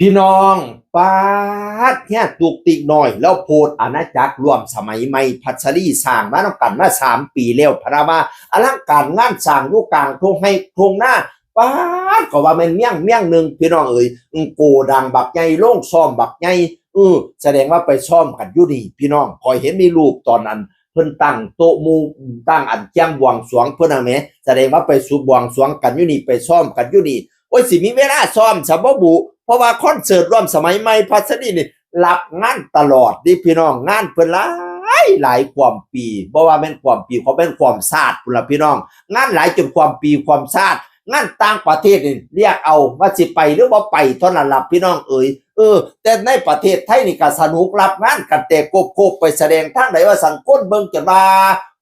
พี่น้องปาดแค่ตุกติกหน่อยแล้วโพดอาณาจักรรวมสมัยใหม่พัชรีสร้างมาต้องกันมา3 ปีแล้วพระมาอลังการงานสร้างอยู่กลางทุ่งให้ทุ่งหน้าปาดก็ว่ามันเมี่ยงหนึ่งพี่น้องเอ๋ยโกดังบักใหญ่โล่งซ่อมบักใหญ่แสดงว่าไปซ่อมกันอยู่นี่พี่น้องคอยเห็นมีรูปตอนนั้นเพิ่นตั้งโต๊ะมูตั้งอันเจียงบวงสรวงเพิ่นน่ะแหมแสดงว่าไปสู่บวงสรวงกันอยู่นี่ไปซ่อมกันอยู่นี่โอ้ยสิมีเวลาซ้อมซะบ่บุเพราะว่าคอนเสิร์ตร่วมสมัยใหม่พัสดีนี่รับงานตลอดดิพี่น้องงานเพิ่นหลายความปีบ่ว่าแม่นความปีเขาเป็นความชาติพุ่นล่ะพี่น้องงานหลายจนความปีความชาติงานต่างประเทศนี่เรียกเอาว่าสิไปหรือบ่ไปเท่านั้นล่ะพี่น้องเอ๋ยแต่ในประเทศไทยนี่ก็สนุกรับงานกันแต่โกบไปแสดงทางใดว่าสังคนเบิ่งจนว่า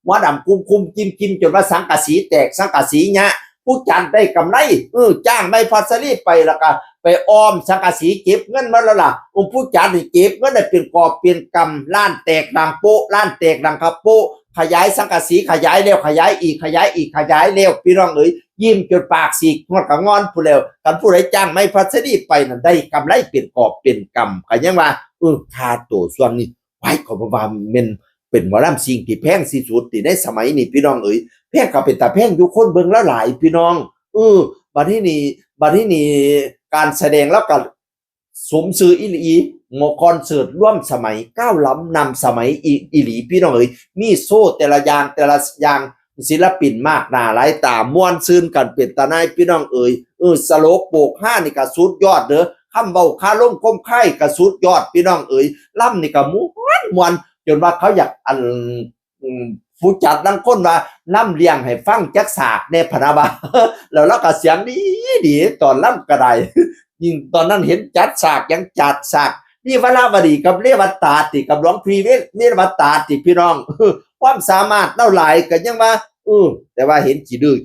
หัวดำคุมจิ้มจนว่าสังกะสีแตกสังกะสีหยะผู้จัดได้กำไรจ้างไม่พัสลีไปแล้วก็ไปออมสังกะสีเก็บเงินมาแล้วล่ะผู้จัดนี่เก็บเงินได้เป็นกอบเป็นกำล้านแตกดังโปะล้านแตกดังกระโปะขยายสังกะสีขยายแล้วขยายอีกขยายอีกขยายแล้วพี่น้องเอ๋ยยิ้มจนปากสีกงอดกับงอนผู้แล้วกันผู้ใดจ้างไม่พัสลีไปนั่นได้กำไรเป็นกอบเป็นกำก็ยังว่าค่าตัวส่วนนี้ไว้ขอบ่ว่าเป็นหมอลำสิ่งที่แพงที่สุดที่ในสมัยนี้พี่น้องเอ๋ยแพงก็เป็นตาแพงอยู่คนเบิ่งแล้วหลายพี่น้องบัดนี้การแสดงแล้วก็สมชื่ออีหลีหมอคอนเสิร์ตร่วมสมัยก้าวล้ำนำสมัยอีหลีพี่น้องเอ๋ยมีโซ่แต่ละอย่างศิลปินมากหน้าหลายตาม่วนซื่นกันเป็นตาหนายพี่น้องเอ๋ยสโลกโปก5นี่ก็สุดยอดเด้อคำเว้าคาลมก้มไข่ก็สุดยอดพี่น้องเอ๋ยล่ำนี่ก็ม่วนจนว่าเขาอยากผู้จัดบางคนว่าล่ำเลียงให้ฟังจักฉากในพนาบาแล้วเราก็เสียงดีตอนล่ำกระไดยิ่งตอนนั้นเห็นจัดฉากยังจัดฉากนี่วราวดีกับเรวัตตาติกับหลวงพีเวทเรวัตตาติพี่น้องความสามารถเล่าหลายก็ยังว่าแต่ว่าเห็นขี้ดื้อ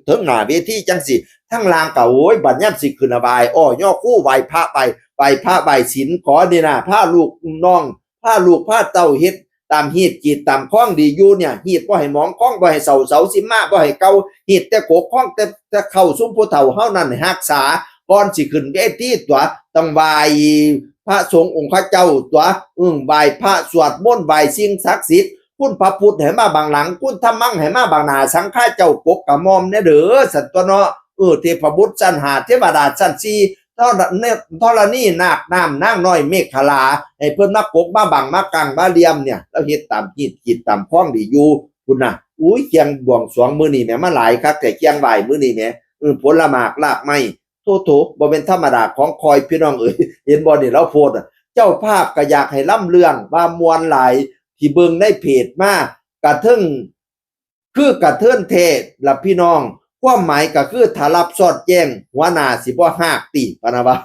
ถึงหน้าเวทีจังสิทั้งลางก็โอ้ยบัดยามสิขึ้นบายย่อคู่ไหว้พระไปพระใบศีลขอนี่นะพาลูกน้องพาลูกพาเต้าเฮ็ดตามฮีดกีดตามคล้องดีอยู่เนี่ยฮีดบ่ให้หมองคล้องบ่ให้เสาสิมาบ่ให้เก่าฮีดแต่โกคล้องแต่เข้าซุ้มผู้เฒ่าเฮานั้นให้รักษาก่อนสิขึ้นเวทีตัวต้องไหว้พระสงฆ์องค์พระเจ้าตัวไหว้พระสวดมนต์ไหว้สิ่งศักดิ์สิทธิ์คุณพระพุทธให้มาบางหลังคุณธรรมังให้มาบางหน้าสังฆาเจ้าปกกะมอมเนี่ยเด้อสันตัวเนาะเทพบุตรชั้น5เทวดาชั้น4ธรณีนาคน้ำนางน้อยเมฆลาให้เพิ่นมาปกมาบังมากังมาเลียมเนี่ยแล้วเฮ็ดตามกีดตามคล้องดีอยู่คุณน่ะอุ้ยเคียงบวงสรวงมื้อนี้แหมมาหลายคักแต่เคียงไหว้มื้อนี้แหมผลหมากลากไม้โถบ่เป็นธรรมดาของคอยพี่น้องเอ้ยเห็นบ่นี่เราโพสต์เจ้าภาพก็อยากให้ล่ำเรื่องว่ามวลหลายที่เบิ่งในเพจมากระทึ่งคือกระเทินเทศล่ะพี่น้องความหมายก็คือถ้ารับสอดแจ้งหัวหน้าสิบ่ฮากติพะนะว่า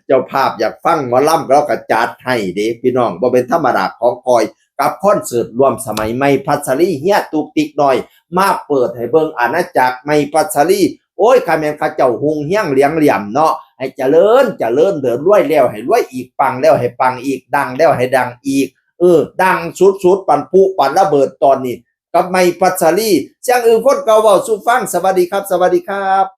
เจ้าภาพอยากฟังหมอลำเราก็จัดให้เด้พี่น้องบ่เป็นธรรมดาของคอยกับคอนเสิร์ตรวมสมัยใหม่พัชรีเฮียตุกติกหน่อยมาเปิดให้เบิ่งอาณาจักรใหม่พัชรีโอ้ยข้าแม่นข้าเจ้าหุงเฮียงเลี้ยงเหลี่ยมเนาะให้เจริญเดินรวยแล้วให้รวยอีกปังแล้วให้ปังอีกดังแล้วให้ดังอีกดังสุดปันปุปันระเบิดตอนนี้กับไม้พัชรีเสียงคนเก่าเว้าสู่ฟังสวัสดีครับ